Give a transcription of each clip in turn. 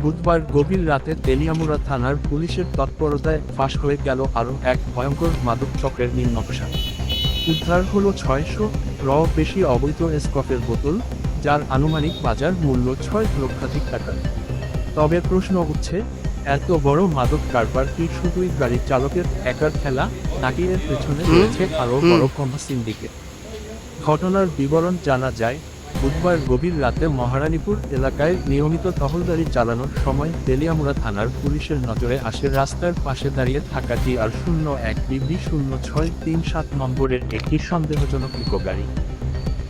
বুধবার গভীর রাতে তেলিয়ামুড়া থানার পুলিশের তৎপরতায় ফাঁস হয়ে গেল আরও এক ভয়ঙ্কর মাদক চক্রের নীল নকশা। উদ্ধার হলো 600 বেশি অবৈধ স্কফের বোতল, যার আনুমানিক বাজার মূল্য 6 লক্ষাধিক টাকা। তবে প্রশ্ন উঠছে, এত বড় মাদক কারবার কি শুধুই গাড়ির চালকের একার খেলা, নাকি এর পেছনে রয়েছে আরও বড় কোনো সিন্ডিকেট? ঘটনার বিবরণ জানা যায়, বুধবার গভীর রাতে মহারানীপুর এলাকায় নিয়মিত টহলদারি চালানোর সময় তেলিয়ামুড়া থানার পুলিশের নজরে আসে রাস্তার পাশে দাঁড়িয়ে থাকা TR01BB0637 নম্বরের একটি সন্দেহজনক ইকো গাড়ি।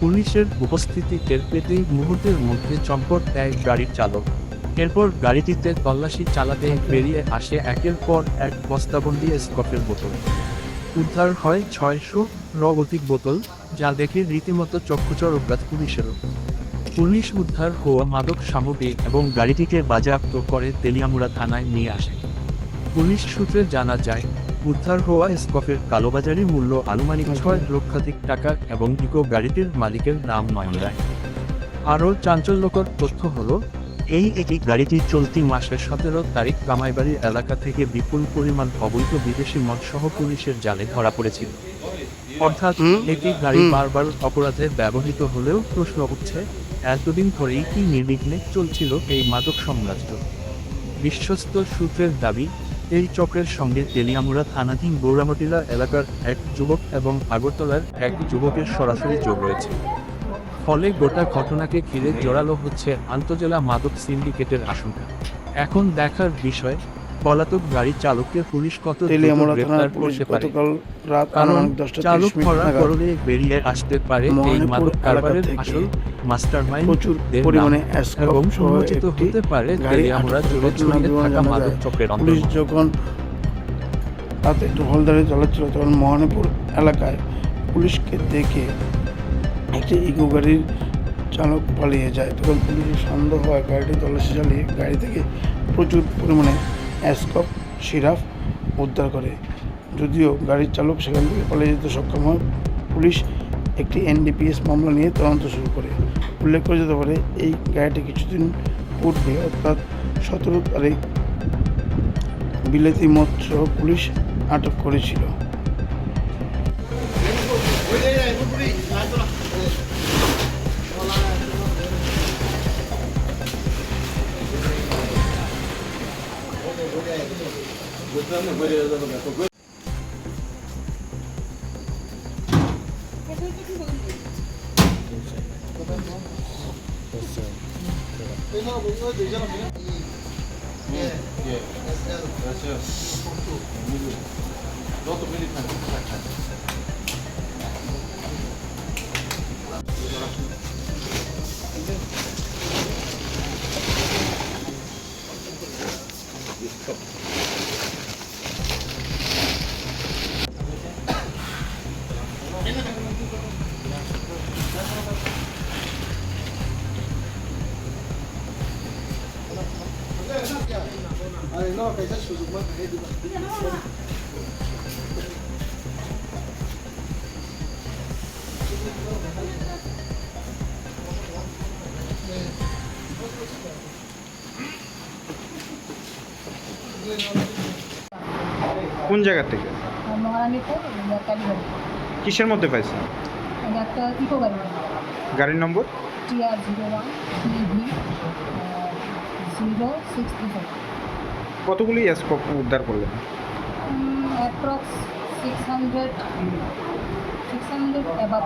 পুলিশের উপস্থিতি টের পেতেই মুহূর্তের মধ্যে চম্পট দেয় গাড়ির চালক। এরপর গাড়িটিতে তল্লাশি চালাতে বেরিয়ে আসে একের পর এক বস্তাবন্দি স্কফের বোতল। উদ্ধার হয় 600 অধিক বোতল, যা দেখে রীতিমতো চক্ষুচড়ক পুলিশেরও। পুলিশ উদ্ধার হওয়া মাদক সামগ্রী এবং গাড়িটিকে বাজেয়াপ্ত করে তেলিয়ামুড়া থানায় নিয়ে আসে। পুলিশ সূত্রে জানা যায়, উদ্ধার হওয়া স্কফের কালোবাজারি মূল্য আনুমানিক 6 লক্ষাধিক টাকা এবং ইকো গাড়িটির মালিকের নাম নয়ন রায়। আরও চাঞ্চল্যকর তথ্য হলো, এই একই গাড়িটি চলতি মাসের 17 তারিখ কামাইবাড়ি এলাকা থেকে বিপুল পরিমাণ অবৈধ বিদেশি মদসহ পুলিশের জালে ধরা পড়েছিল। অর্থাৎ একই গাড়ি বারবার অপরাধে ব্যবহৃত হলেও প্রশ্ন উঠছে, এতদিন ধরেই কি নির্বিঘ্নে চলছিল এই মাদক সাম্রাজ্য? বিশ্বস্ত সূত্রের দাবি, এই চক্রের সঙ্গে তেলিয়ামুড়া থানাধীন গৌরামটিলা এলাকার এক যুবক এবং আগরতলার এক যুবকের সরাসরি যোগ রয়েছে। ফলে গোটা ঘটনাকে ঘিরে জোরালো হচ্ছে আন্তজেলা মাদক সিন্ডিকেটের আশঙ্কা। এখন দেখার বিষয়, পলাতক গাড়ি চালককে পুলিশ কত গ্রেফতার করতে পারে। কারণ চালক ধরা পড়লে বেরিয়ে আসতে পারে এই মাদক কারবারের আসল মাস্টারমাইন্ড, প্রচুর পরিমাণে এবং সুনিশ্চিত হতে পারে তেলিয়ামুড়া জুড়ে ছড়িয়ে থাকা মাদক চক্রের পুলিশ অন্তর্ভুক্ত। যখন রাতে টহলদারি চালাচ্ছিল তখন মহারানীপুর এলাকায় পুলিশকে দেখে একটি ইকো গাড়ির চালক পালিয়ে যায়। তখন পুলিশের সন্দেহ হয়, গাড়িটি তল্লাশি চালিয়ে গাড়ি থেকে প্রচুর পরিমাণে অ্যাসকপ সিরাপ উদ্ধার করে। যদিও গাড়ির চালক সেখান থেকে পালিয়ে যেতে সক্ষম হয়, পুলিশ একটি NDPS মামলা নিয়ে তদন্ত শুরু করে। উল্লেখ করা যেতে পারে, এই গাড়িটি কিছুদিন পূর্বে অর্থাৎ 17 তারিখ বিলেতি মদ সহ পুলিশ আটক করেছিল। কোন জায়গা থেকে? মহারানীপুর কালীবাড়ি। কিসের মধ্যে পাইছেন? এটা একটা ইকো গাড়ি, গাড়ির নম্বর? TR01BB0637। কতগুলি স্কোপ উদ্ধার করলেন? Approx 600 above.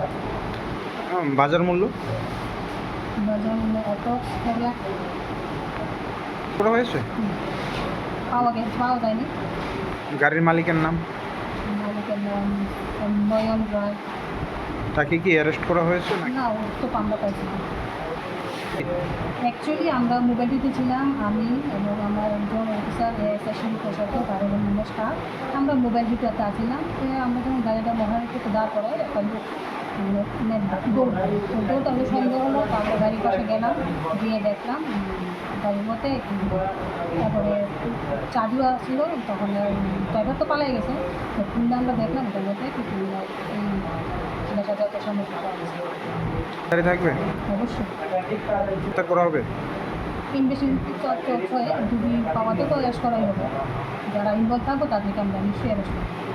বাজার মূল্য বাজার মূল্য অ্যাপ্রক্স 4 লাখ করা হয়েছে। পাওয়া যায়নি। গাড়ির মালিকের নাম? মালিকের নাম নয়ন রায়। তাকে কি অ্যারেস্ট করা হয়েছে নাকি? না, ও তো আমরা পাইছি। অ্যাকচুয়ালি আমরা মোবাইল ডিউটি ছিলাম, আমি এবং আমার একজন অফিসার সেশন প্রশাসক আর অন্য স্টাফ। আমরা মোবাইল ডিউটিতে আসছিলাম। আমরা যখন গাড়িটা মহারানীপুরতে দাঁড় করাই, একটা লোক দৌড় আমি সন্দেহ হলো। আমরা গাড়ির পাশে গেলাম, গিয়ে দেখলাম গাড়ির মধ্যে তারপরে চাবিও আসছিল। তখন ড্রাইভার তো পালাই গেছে, তো খুললে আমরা দেখলাম ওটার মধ্যে এই নেশাজাত সামগ্রী পাওয়া গেছে। গাড়ি থাকবে? অবশ্যই গ্রেফতার করা হবে। ইনভেস্টিগেশন চলছে, যদি পাওয়াতে তো অ্যারেস্ট করাই হবে, যারা ইনভলভ থাকবো তাদেরকে আমরা নিশ্চয়ই অ্যারেস্ট করবো।